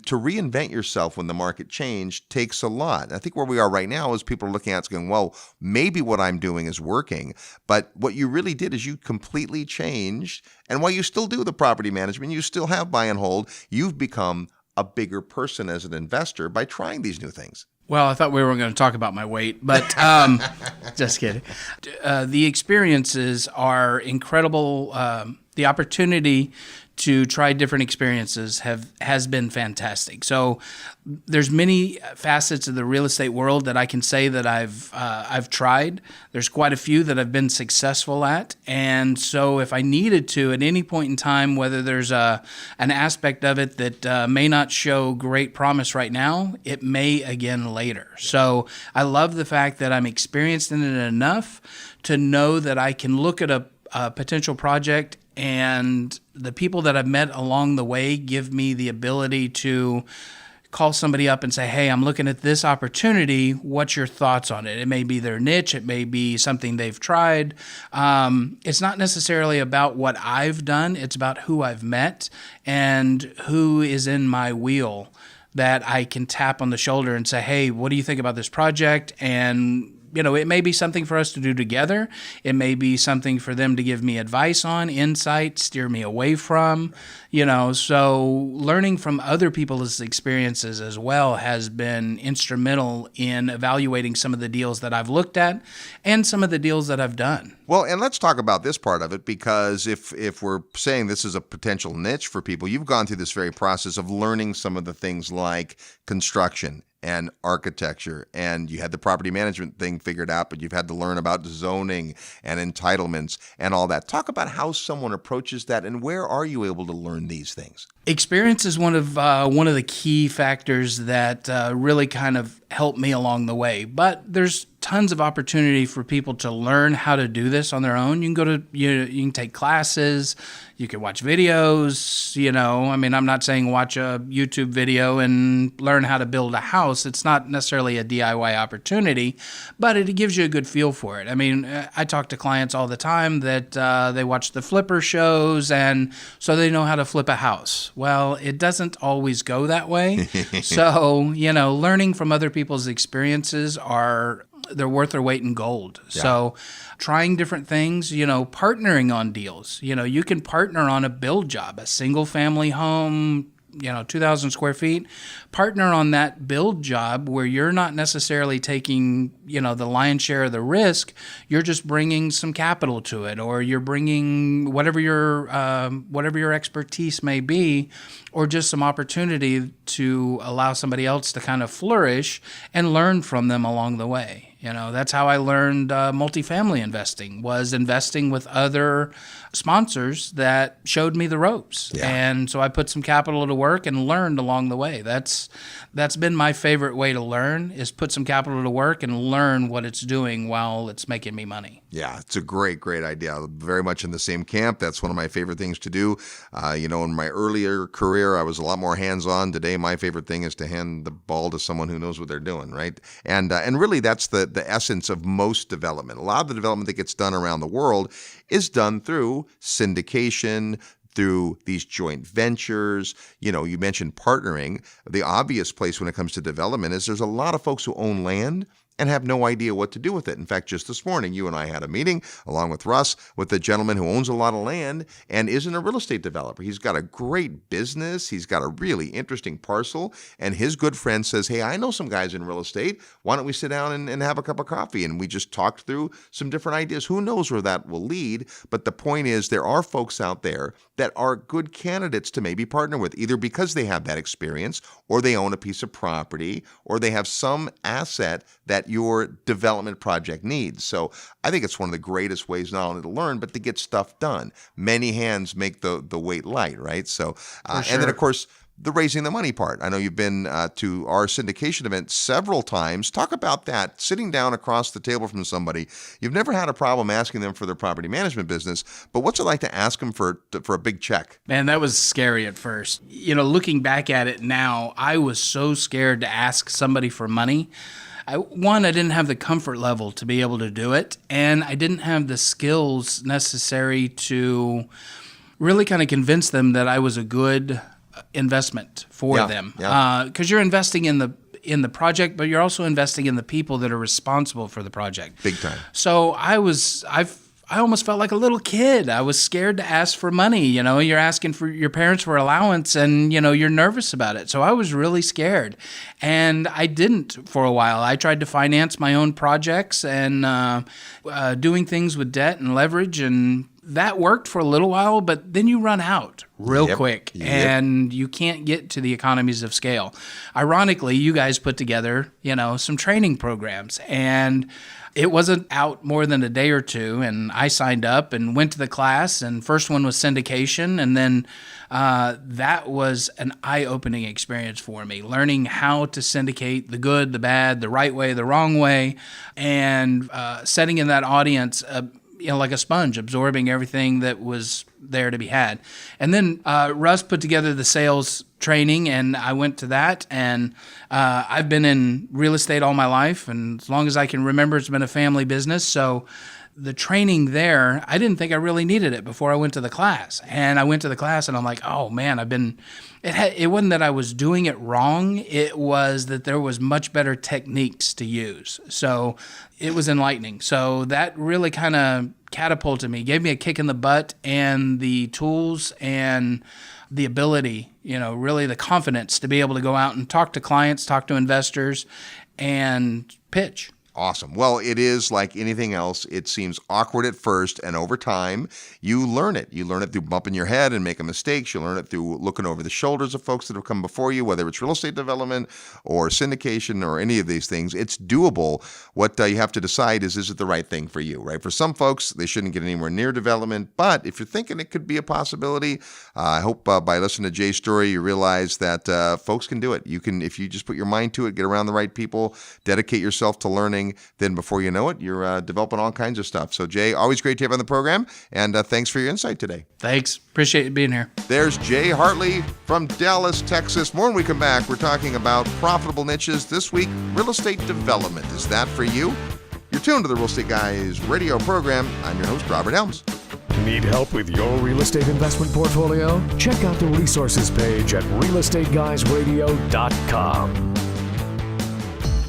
to reinvent yourself when the market changed takes a lot. And I think where we are right now is people are looking at it going, well, maybe what I'm doing is working, but what you really did is you completely changed. And while you still do the property management, you still have buy and hold, you've become a bigger person as an investor by trying these new things. Well, I thought we were going to talk about my weight, but just kidding. The experiences are incredible. The opportunity to try different experiences has been fantastic. So there's many facets of the real estate world that I can say that I've tried. There's quite a few that I've been successful at. And so if I needed to at any point in time, whether there's an aspect of it that may not show great promise right now, it may again later. So I love the fact that I'm experienced in it enough to know that I can look at a potential project, and the people that I've met along the way give me the ability to call somebody up and say, hey, I'm looking at this opportunity. What's your thoughts on it? It may be their niche. It may be something they've tried. It's not necessarily about what I've done. It's about who I've met and who is in my wheel that I can tap on the shoulder and say, hey, what do you think about this project? And it may be something for us to do together. It may be something for them to give me advice on, insight, steer me away from, so learning from other people's experiences as well has been instrumental in evaluating some of the deals that I've looked at and some of the deals that I've done. Well, and let's talk about this part of it, because if we're saying this is a potential niche for people, you've gone through this very process of learning some of the things like construction and architecture, and you had the property management thing figured out, but you've had to learn about zoning and entitlements and all that. Talk about how someone approaches that, and where are you able to learn these things? Experience is one of the key factors that really kind of helped me along the way. But there's tons of opportunity for people to learn how to do this on their own. You can go to you can take classes, you can watch videos. I'm not saying watch a YouTube video and learn how to build a house. It's not necessarily a DIY opportunity, but it gives you a good feel for it. I talk to clients all the time that they watch the flipper shows, and so they know how to flip a house. Well, it doesn't always go that way. So, learning from other people's experiences are they're worth their weight in gold. Yeah. So trying different things, partnering on deals. You can partner on a build job, a single family home, 2,000 square feet, partner on that build job where you're not necessarily taking, the lion's share of the risk. You're just bringing some capital to it, or you're bringing whatever your expertise may be, or just some opportunity to allow somebody else to kind of flourish and learn from them along the way. That's how I learned multifamily investing, was investing with other sponsors that showed me the ropes. Yeah. And so I put some capital to work and learned along the way. That's been my favorite way to learn, is put some capital to work and learn what it's doing while it's making me money. Yeah, it's a great idea. Very much in the same camp. That's one of my favorite things to do. In my earlier career, I was a lot more hands-on. Today, my favorite thing is to hand the ball to someone who knows what they're doing, right? And really, that's the essence of most development. A lot of the development that gets done around the world is done through syndication, through these joint ventures. You mentioned partnering. The obvious place when it comes to development is there's a lot of folks who own land and have no idea what to do with it. In fact, just this morning, you and I had a meeting, along with Russ, with a gentleman who owns a lot of land and isn't a real estate developer. He's got a great business. He's got a really interesting parcel. And his good friend says, hey, I know some guys in real estate. Why don't we sit down and have a cup of coffee? And we just talked through some different ideas. Who knows where that will lead? But the point is, there are folks out there that are good candidates to maybe partner with, either because they have that experience, or they own a piece of property, or they have some asset that your development project needs. So I think it's one of the greatest ways not only to learn, but to get stuff done. Many hands make the weight light, right? So, sure. And then, of course, the raising the money part. I know you've been to our syndication event several times. Talk about that, sitting down across the table from somebody. You've never had a problem asking them for their property management business, but what's it like to ask them for a big check? Man, that was scary at first. Looking back at it now, I was so scared to ask somebody for money. I didn't have the comfort level to be able to do it, and I didn't have the skills necessary to really kind of convince them that I was a good investment for them. Because you're investing in the project, but you're also investing in the people that are responsible for the project. Big time. So I almost felt like a little kid. I was scared to ask for money. You're asking for your parents for allowance, and you're nervous about it. So I was really scared, and I didn't for a while. I tried to finance my own projects and doing things with debt and leverage, and that worked for a little while, but then you run out real quick, and you can't get to the economies of scale. Ironically, you guys put together, some training programs, and it wasn't out more than a day or two, and I signed up and went to the class, and first one was syndication, and then that was an eye-opening experience for me, learning how to syndicate the good, the bad, the right way, the wrong way, and setting in that audience like a sponge, absorbing everything that was there to be had. And then Russ put together the sales training, and I went to that, and I've been in real estate all my life, and as long as I can remember, it's been a family business. So the training there, I didn't think I really needed it before I went to the class. And I went to the class, and I'm like, oh man, it wasn't that I was doing it wrong. It was that there was much better techniques to use. So it was enlightening. So that really kind of catapulted me, gave me a kick in the butt, and the tools and the ability, really the confidence to be able to go out and talk to clients, talk to investors, and pitch. Awesome. Well, it is like anything else. It seems awkward at first, and over time, you learn it. You learn it through bumping your head and making mistakes. You learn it through looking over the shoulders of folks that have come before you, whether it's real estate development or syndication or any of these things. It's doable. What you have to decide is it the right thing for you, right? For some folks, they shouldn't get anywhere near development, but if you're thinking it could be a possibility, I hope by listening to Jay's story, you realize that folks can do it. You can, if you just put your mind to it, get around the right people, dedicate yourself to learning, then before you know it, you're developing all kinds of stuff. So Jay, always great to have you on the program, and thanks for your insight today. Thanks. Appreciate you being here. There's Jay Hartley from Dallas, Texas. More when we come back. We're talking about profitable niches. This week, real estate development. Is that for you? You're tuned to the Real Estate Guys radio program. I'm your host, Robert Helms. Need help with your real estate investment portfolio? Check out the resources page at realestateguysradio.com.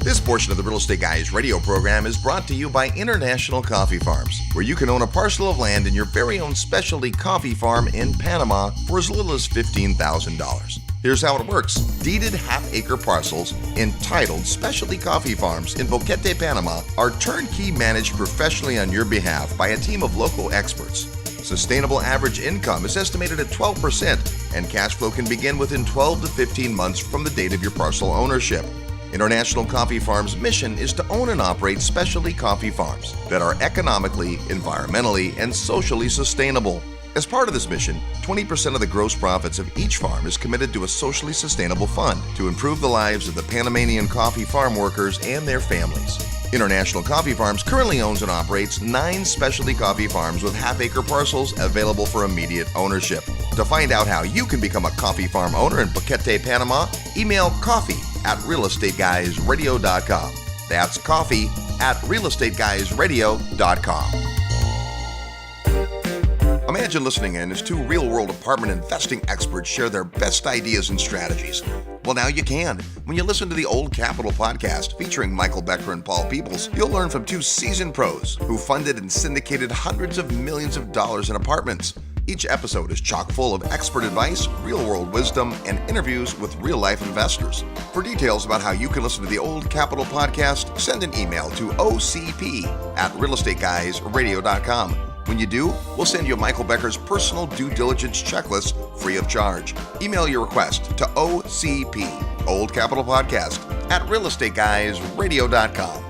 This portion of the Real Estate Guys radio program is brought to you by International Coffee Farms, where you can own a parcel of land in your very own specialty coffee farm in Panama for as little as $15,000. Here's how it works. Deeded half-acre parcels entitled Specialty Coffee Farms in Boquete, Panama are turnkey managed professionally on your behalf by a team of local experts. Sustainable average income is estimated at 12%, and cash flow can begin within 12 to 15 months from the date of your parcel ownership. International Coffee Farms' mission is to own and operate specialty coffee farms that are economically, environmentally, and socially sustainable. As part of this mission, 20% of the gross profits of each farm is committed to a socially sustainable fund to improve the lives of the Panamanian coffee farm workers and their families. International Coffee Farms currently owns and operates 9 specialty coffee farms with half-acre parcels available for immediate ownership. To find out how you can become a coffee farm owner in Boquete, Panama, email coffee@realestateguysradio.com. That's coffee@realestateguysradio.com. Imagine listening in as 2 real-world apartment investing experts share their best ideas and strategies. Well, now you can. When you listen to the Old Capital podcast featuring Michael Becker and Paul Peebles, you'll learn from 2 seasoned pros who funded and syndicated hundreds of millions of dollars in apartments. Each episode is chock full of expert advice, real-world wisdom, and interviews with real-life investors. For details about how you can listen to the Old Capital podcast, send an email to ocp@realestateguysradio.com. When you do, we'll send you Michael Becker's personal due diligence checklist free of charge. Email your request to OCP, Old Capital Podcast, @realestateguysradio.com.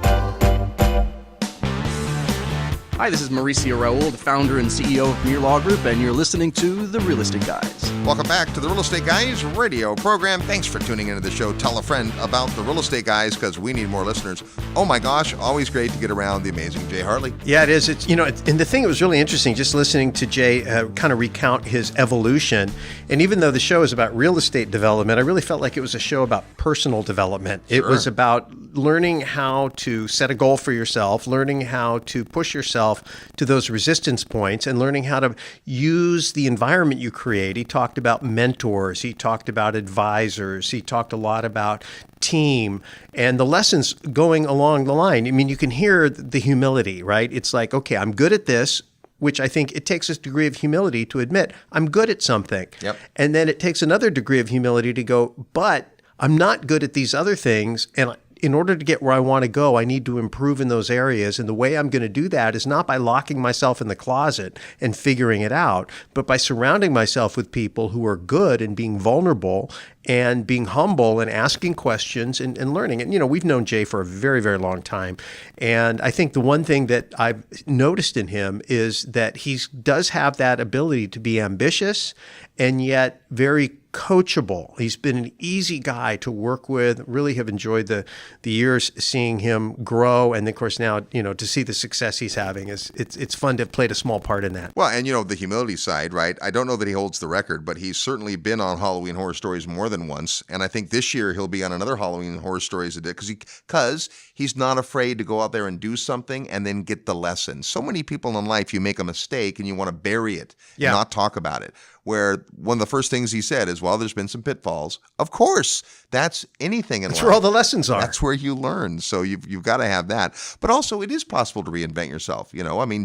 Hi, this is Mauricio Raul, the founder and CEO of Premier Law Group, and you're listening to The Real Estate Guys. Welcome back to the Real Estate Guys radio program. Thanks for tuning into the show. Tell a friend about the Real Estate Guys because we need more listeners. Oh my gosh, always great to get around the amazing Jay Hartley. Yeah, it is. It's and the thing that was really interesting, just listening to Jay kind of recount his evolution. And even though the show is about real estate development, I really felt like it was a show about personal development. It was about learning how to set a goal for yourself, learning how to push yourself to those resistance points, and learning how to use the environment you create. He talked about mentors. He talked about advisors. He talked a lot about team and the lessons going along the line. I mean, you can hear the humility, right? It's like, okay, I'm good at this, which I think it takes a degree of humility to admit I'm good at something. Yep. And then it takes another degree of humility to go, but I'm not good at these other things. And in order to get where I want to go, I need to improve in those areas. And the way I'm going to do that is not by locking myself in the closet and figuring it out, but by surrounding myself with people who are good and being vulnerable and being humble and asking questions and learning. And, we've known Jay for a very, very long time. And I think the one thing that I've noticed in him is that he does have that ability to be ambitious and yet very coachable. He's been an easy guy to work with. Really have enjoyed the years seeing him grow, and of course now to see the success he's having it's fun to have played a small part in that. Well, and the humility side, right? I don't know that he holds the record, but he's certainly been on Halloween Horror Stories more than once, and I think this year he'll be on another Halloween Horror Stories because he's not afraid to go out there and do something and then get the lesson. So many people in life, you make a mistake and you want to bury it, and not talk about it. Where one of the first things he said is, well, there's been some pitfalls. Of course, that's anything in life. That's where all the lessons are. That's where you learn. So you've got to have that. But also, it is possible to reinvent yourself.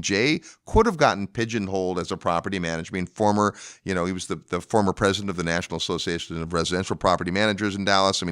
Jay could have gotten pigeonholed as a property manager. He was the former president of the National Association of Residential Property Managers in Dallas.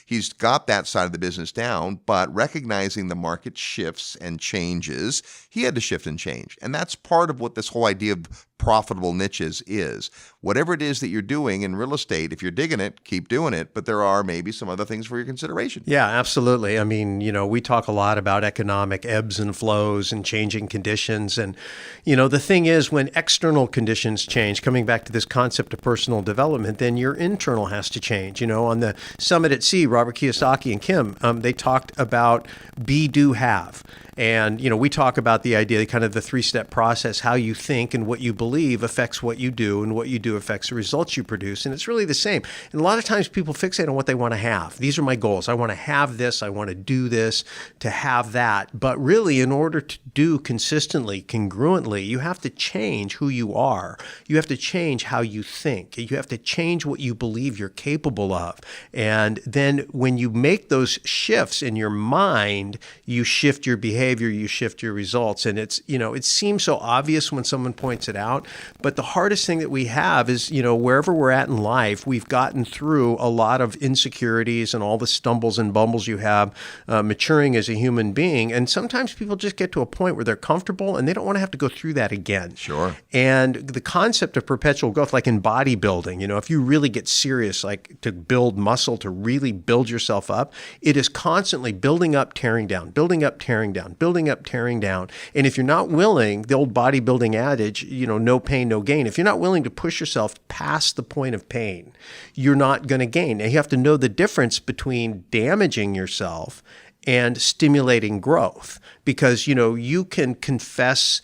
He's got that side of the business down, but recognizing the market shifts and changes, he had to shift and change. And that's part of what this whole idea of profitable niches is. Whatever it is that you're doing in real estate, if you're digging it, keep doing it. But there are maybe some other things for your consideration. Yeah, absolutely. We talk a lot about economic ebbs and flows and changing conditions. And, the thing is, when external conditions change, coming back to this concept of personal development, then your internal has to change. On the Summit at Sea, Robert Kiyosaki and Kim, they talked about be, do, have. And, we talk about the idea, kind of the 3-step process, how you think and what you believe affects what you do, and what you do affects the results you produce. And it's really the same. And a lot of times people fixate on what they want to have. These are my goals. I want to have this. I want to do this to have that. But really, in order to do consistently, congruently, you have to change who you are. You have to change how you think. You have to change what you believe you're capable of. And then when you make those shifts in your mind, you shift your behavior, you shift your results. And it's, it seems so obvious when someone points it out, but the hardest thing that we have is, wherever we're at in life, we've gotten through a lot of insecurities and all the stumbles and bumbles you have maturing as a human being. And sometimes people just get to a point where they're comfortable and they don't want to have to go through that again. Sure. And the concept of perpetual growth, like in bodybuilding, if you really get serious, like to build muscle, to really build yourself up, it is constantly building up, tearing down, building up, tearing down, building up, tearing down. And if you're not willing, the old bodybuilding adage, no pain, no gain. If you're not willing to push yourself past the point of pain, you're not going to gain. And you have to know the difference between damaging yourself and stimulating growth, because, you can confess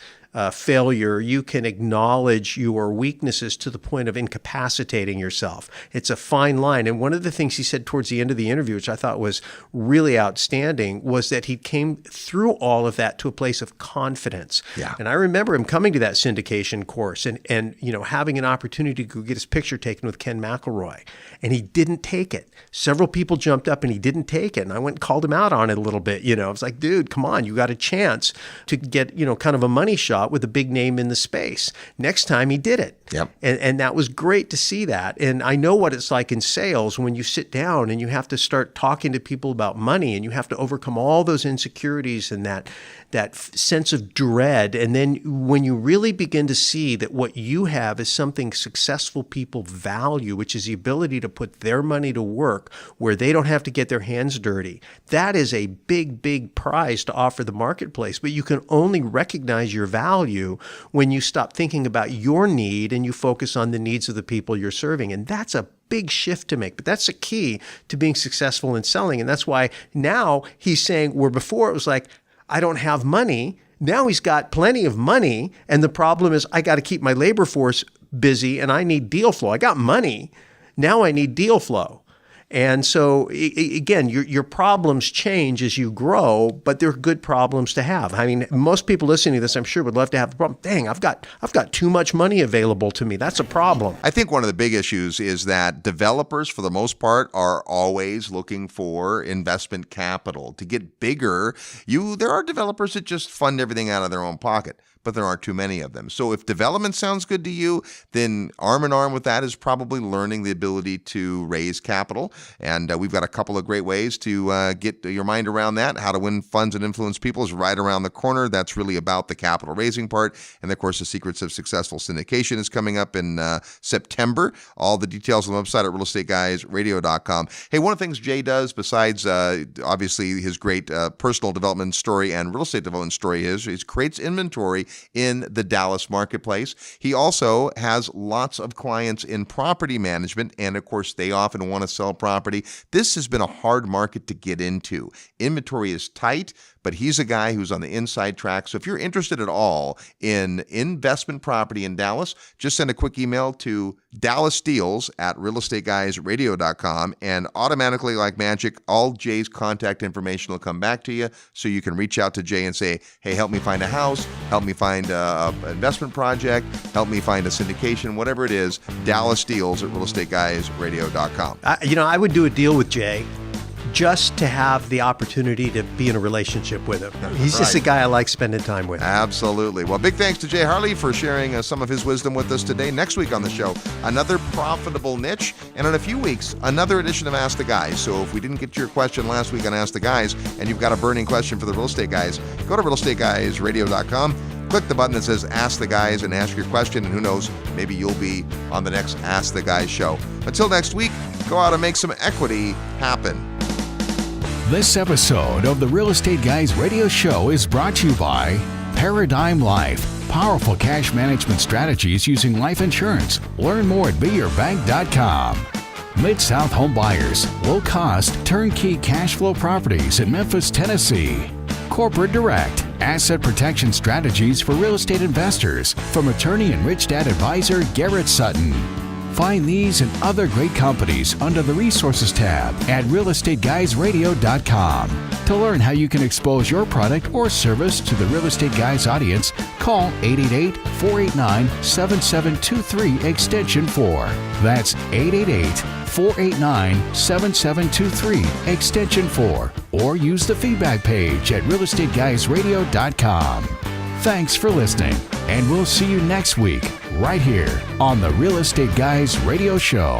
failure, you can acknowledge your weaknesses to the point of incapacitating yourself. It's a fine line. And one of the things he said towards the end of the interview, which I thought was really outstanding, was that he came through all of that to a place of confidence. Yeah. And I remember him coming to that syndication course and having an opportunity to go get his picture taken with Ken McElroy. And he didn't take it. Several people jumped up and he didn't take it. And I went and called him out on it a little bit. I was like, dude, come on, you got a chance to get, kind of a money shot with a big name in the space. Next time he did it. Yep. And that was great to see that. And I know what it's like in sales when you sit down and you have to start talking to people about money and you have to overcome all those insecurities and that sense of dread. And then when you really begin to see that what you have is something successful people value, which is the ability to put their money to work where they don't have to get their hands dirty, that is a big, big prize to offer the marketplace. But you can only recognize your value when you stop thinking about your need and you focus on the needs of the people you're serving. And that's a big shift to make, but that's the key to being successful in selling. And that's why now he's saying, where before it was like, I don't have money. Now he's got plenty of money. And the problem is I got to keep my labor force busy and I need deal flow. I got money. Now I need deal flow. And so, again, your problems change as you grow, but they're good problems to have. I mean, most people listening to this, I'm sure, would love to have the problem. Dang, I've got too much money available to me. That's a problem. I think one of the big issues is that developers, for the most part, are always looking for investment capital. To get bigger, there are developers that just fund everything out of their own pocket, but there aren't too many of them. So if development sounds good to you, then arm in arm with that is probably learning the ability to raise capital. And we've got a couple of great ways to get your mind around that. How to Win Funds and Influence People is right around the corner. That's really about the capital raising part. And of course, the Secrets of Successful Syndication is coming up in September. All the details on the website at realestateguysradio.com. Hey, one of the things Jay does, besides obviously his great personal development story and real estate development story, is he creates inventory in the Dallas marketplace. He also has lots of clients in property management, and of course, they often want to sell property. This has been a hard market to get into. Inventory is tight, but he's a guy who's on the inside track. So if you're interested at all in investment property in Dallas, just send a quick email to dallasdeals@realestateguysradio.com, and automatically, like magic, all Jay's contact information will come back to you, so you can reach out to Jay and say, hey, help me find a house, help me find an investment project, help me find a syndication, whatever it is. dallasdeals@realestateguysradio.com. I would do a deal with Jay just to have the opportunity to be in a relationship with him. He's just a guy I like spending time with. Absolutely. Well, big thanks to Jay Harley for sharing some of his wisdom with us today. Next week on the show, another profitable niche, and in a few weeks, another edition of Ask the Guys. So if we didn't get to your question last week on Ask the Guys, and you've got a burning question for the Real Estate Guys, go to realestateguysradio.com. Click the button that says Ask the Guys and ask your question, and who knows, maybe you'll be on the next Ask the Guys show. Until next week, go out and make some equity happen. This episode of the Real Estate Guys radio show is brought to you by Paradigm Life. Powerful cash management strategies using life insurance. Learn more at beyourbank.com. Mid-South Home Buyers. Low-cost, turnkey cash flow properties in Memphis, Tennessee. Corporate Direct, asset protection strategies for real estate investors from attorney and Rich Dad advisor Garrett Sutton. Find these and other great companies under the Resources tab at realestateguysradio.com. To learn how you can expose your product or service to the Real Estate Guys audience, call 888-489-7723 extension 4. That's 888-489-7723 extension 4. Or use the feedback page at realestateguysradio.com. Thanks for listening, and we'll see you next week right here on the Real Estate Guys Radio Show.